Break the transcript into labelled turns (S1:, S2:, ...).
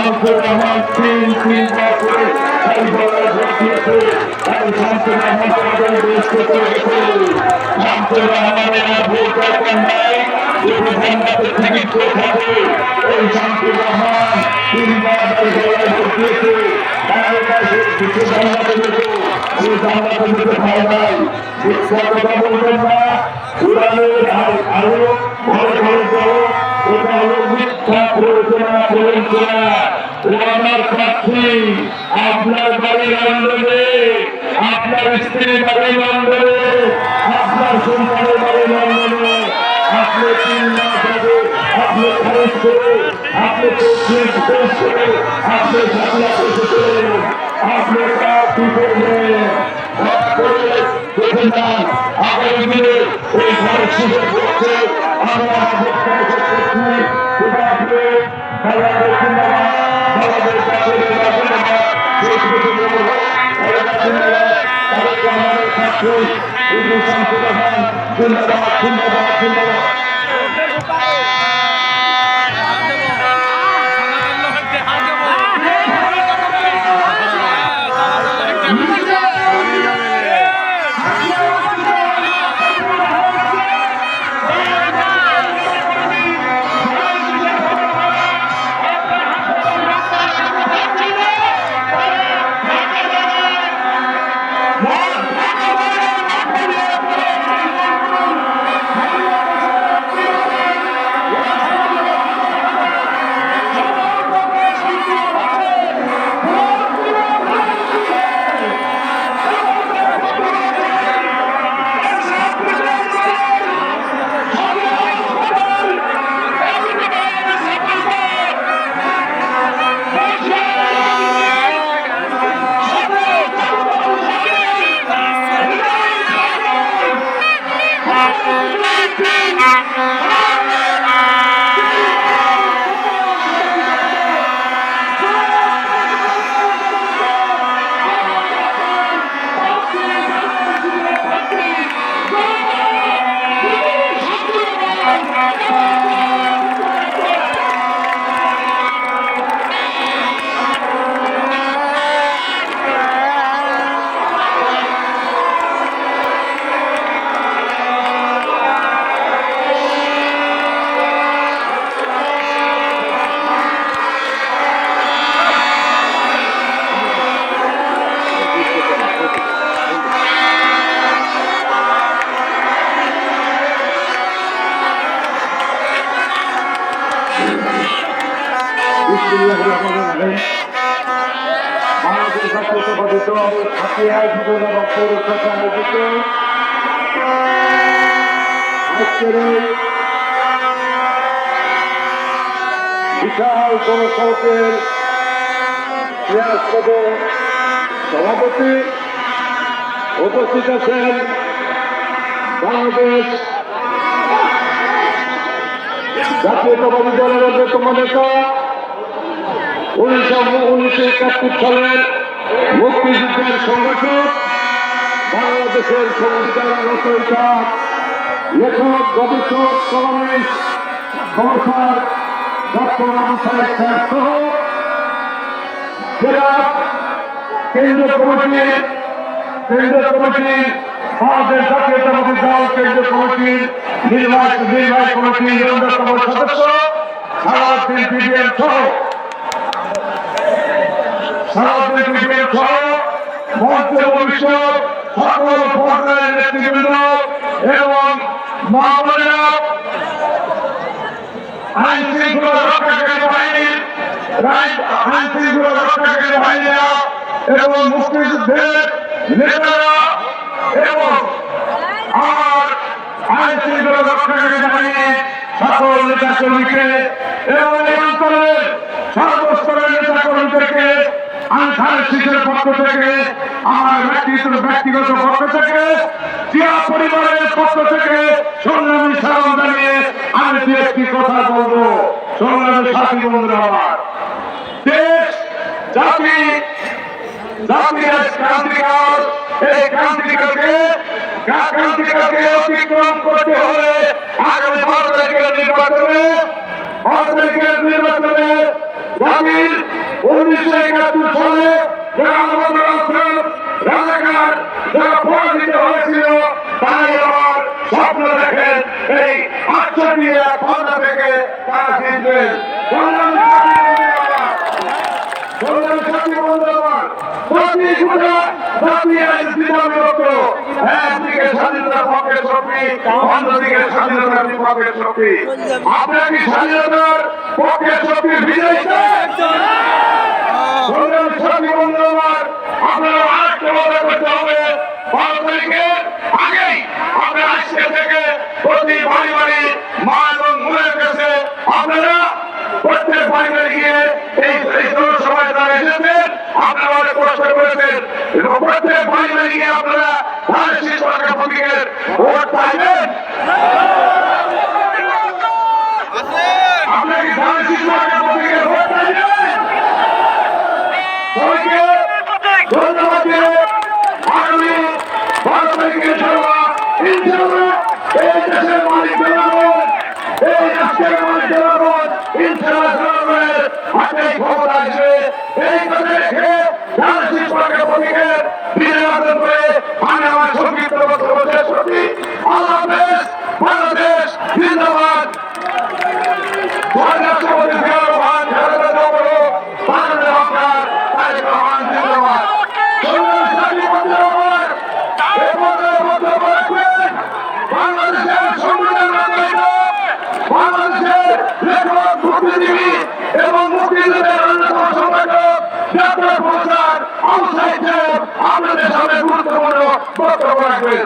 S1: শামসুর রহমান তিন বছর এই দলের ঘটিয়েছে তাই শামসুর রহমান আমাদের দেশকে করে গেছে। শামসুর রহমানের ভোট দরকার নাই, যদি জান্নাতের টিকিট পেয়ে থাকে এই শামসুর রহমান তিনবার এই দলের ঘটিয়েছে তাই কিছু জান্নাতে যেত এই জান্নাতে যেতে পায় নাই। মিথ্যা কথা বলবেন না, কোরআনের আরো ঘরে ঘরে যাও, এটা হলো মিথ্যা প্ররোচনা প্রবঞ্চনা। আমার সাক্ষী আপনার বাড়ি লন্ডনে, আপনার স্ত্রীর বাড়ি লন্ডনে, আপনার সন্তানের বাড়ি লন্ডনে, আপনি 3 মাস আগে আপনি খারিজ করে আপনি শেষ করে আপনি ঝামেলা এসেছিলেন, আপনি তা কি করবেন দেখে যান। আগামী দিনে এই ঘরের সুযোগ করছে আমরা অবস্থায় করতেছি। বাংলাদেশ জিন্দাবাদ, বাংলাদেশ জাতীয় জিন্দাবাদ, শেখ মুজিবুর রহমানের ছাত্র শামসুর রহমান জিন্দাবাদ জিন্দাবাদ জিন্দাবাদ। বাংলাদেশ জাতীয়তাবাদী দল ছাতিয়া যুবদল এবং পৌরসভা আয়োজিত আজকের বিশাল জনসংখ্যের ক্রীড়াস্পদ সভাপতি উপস্থিত আছেন বাংলাদেশ জাতীয়তাবাদী দলের অন্যতম নেতা 1971 সালের মুক্তিযুদ্ধের সংগঠক, বাংলাদেশের সংবিধান রচয়িতা, লেখক, গবেষক, columnist, professor doctor Abu Saleh সাহেব সহ জেলা কেন্দ্রীয় কমিটির বাংলাদেশ জাতীয়তাবাদী দল কেন্দ্রীয় কমিটির নির্বাহী কমিটির অন্যতম সদস্য সালাউদ্দিন পিবিএম সহ মন্ত্রী পরিষদ সকল পর্যায়ের নেতৃবৃন্দ এবং আইন শৃঙ্খলা রক্ষাকারী বাহিনীরা এবং মুক্তিযুদ্ধের নেতারা এবং আমার আইন শৃঙ্খলা রক্ষাকারী বাহিনীর সকল নেতা কর্মীকে এবং এই অঞ্চলের সর্বস্তরের নেতা কর্মীদেরকে আনসারের শিশুর পক্ষ থেকে, আমার ব্যক্তিগত পক্ষ থেকে, জিয়া পরিবারের পক্ষ থেকে সংগ্রামী সালাম জানিয়ে আমি দু একটি কথা বলবো। সংগ্রামী সাথী বন্ধুরা, আমার দেশ জাতি ক্রান্তিকাল, এই ক্রান্তিকালকে অতিক্রম করতে হলে আগামী 5 তারিখের নির্বাচনে জাতির 1971 সালে যারা আমাদের রাজাকার যারা পরাজিত হয়েছিল তাই আবার স্বপ্ন দেখেন এই 68 ক্ষমতা থেকে তারা জিতবেন। একদিকে স্বাধীনতার পক্ষের শক্তি, অন্যদিকে স্বাধীনতার বিপক্ষের শক্তি। আপনারা কি স্বাধীনতার পক্ষের শক্তির বিজয়ী চান? আপনারা আরেকটা মনে করতে হবে, 12 তারিখের আগেই আপনারা আজকে থেকে প্রতি বাড়ি বাড়ি মা এবং বোনের কাছে আপনারা প্রত্যেক বাড়ি বাড়ি গিয়ে এই সময় তারা এসেছেন, আপনারা অনেক কষ্ট করেছেন, প্রত্যেক বাড়ি বাড়ি গিয়ে আপনারা ধানের সরকার প্রতীকের ভোট পাইবেন। আপনারা কি ধানের সরকার প্রতীকের ভোট পাইবেন? সবাইকে ধন্যবাদ দিয়ে আগামী 12 তারিখের সভা ইনশাআল্লাহ এই দেশের মালিক জনগণ, এই রাষ্ট্রের মালিক জনগণ ইনশাআল্লাহ জনগণের হাতে ক্ষমতা আসবে। এই কথা রেখে ধানের সরকার প্রতীকের বিজয় অর্জন করে আমি আমার সংক্ষিপ্ত বক্তব্য শেষ করছি। আল্লাহ হাফেজ। বাংলাদেশ জিন্দাবাদ। রাষ্ট্রপতি জিয়াউর রহমান খালেদা জিয়া বলো, বাংলাদেশ সরকার তারেক রহমান জিন্দাবাদ। বাংলাদেশের সংবিধান রচয়িত, বাংলাদেশের লেখক, বুদ্ধিজীবী এবং মুক্তিযুদ্ধের অন্যতম সংগঠক ডক্টর প্রফেসর আবু সাঈদ সাহেব আপনাদের সামনে গুরুত্বপূর্ণ বক্তব্য রাখবেন।